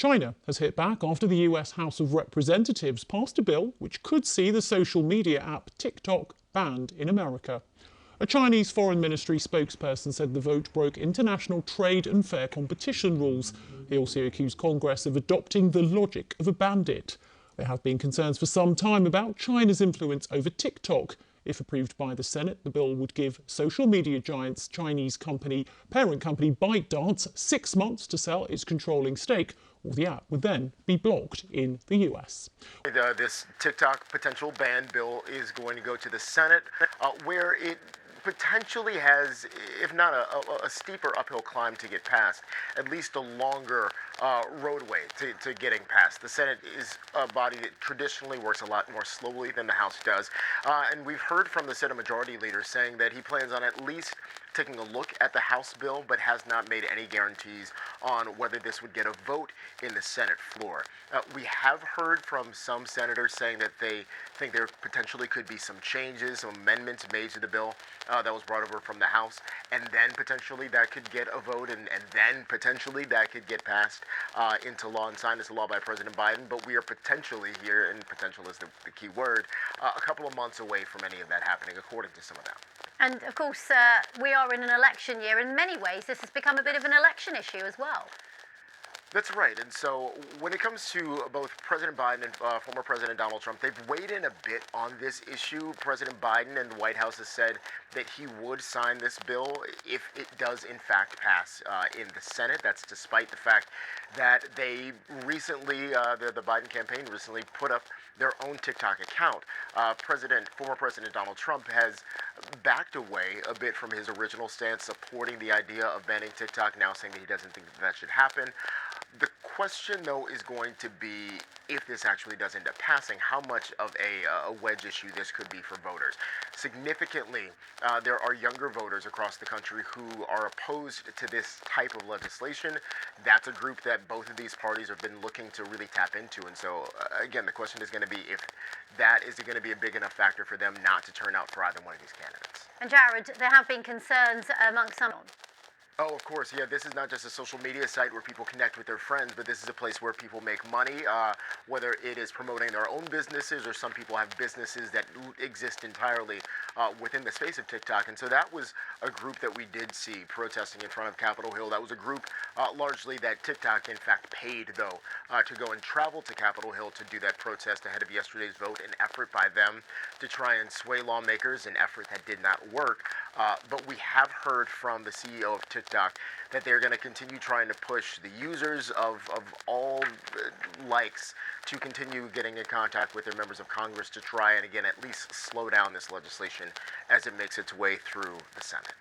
China has hit back after the US House of Representatives passed a bill which could see the social media app TikTok banned in America. A Chinese Foreign Ministry spokesperson said the vote broke international trade and fair competition rules. He also accused Congress of adopting the logic of a bandit. There have been concerns for some time about China's influence over TikTok. If approved by the Senate, the bill would give social media giant's Chinese parent company ByteDance 6 months to sell its controlling stake, or the app would then be blocked in the US. This TikTok potential ban bill is going to go to the Senate, where it potentially has, if not a steeper uphill climb to get passed, at least a longer roadway to getting passed. The Senate is a body that traditionally works a lot more slowly than the House does, and we've heard from the Senate Majority Leader saying that he plans on at least taking a look at the House bill, but has not made any guarantees on whether this would get a vote in the Senate floor. We have heard from some senators saying that they think there potentially could be some changes, some amendments made to the bill that was brought over from the House, and then potentially that could get a vote, and then potentially that could get passed into law and signed into law by President Biden. But we are potentially here, and potential is the key word, a couple of months away from any of that happening, according to some of them. And of course, we are in an election year. In many ways, this has become a bit of an election issue as well. That's right. And so when it comes to both President Biden and former President Donald Trump, they've weighed in a bit on this issue. President Biden and the White House has said that he would sign this bill if it does in fact pass in the Senate. That's despite the fact that they recently, the Biden campaign recently put up their own TikTok account. Former President Donald Trump has backed away a bit from his original stance supporting the idea of banning TikTok, now saying that he doesn't think that should happen. The question, though, is going to be, if this actually does end up passing, how much of a wedge issue this could be for voters. Significantly, there are younger voters across the country who are opposed to this type of legislation. That's a group that both of these parties have been looking to really tap into. And so, again, the question is going to be if that is going to be a big enough factor for them not to turn out for either one of these candidates. And Jared, there have been concerns amongst some. Oh, of course. Yeah, this is not just a social media site where people connect with their friends, but this is a place where people make money, whether it is promoting their own businesses or some people have businesses that exist entirely within the space of TikTok. And so that was a group that we did see protesting in front of Capitol Hill. That was a group largely that TikTok, in fact, paid, though, to go and travel to Capitol Hill to do that protest ahead of yesterday's vote, an effort by them to try and sway lawmakers, an effort that did not work. But we have heard from the CEO of TikTok that they're going to continue trying to push the users of all likes to continue getting in contact with their members of Congress to try and, again, at least slow down this legislation as it makes its way through the Senate.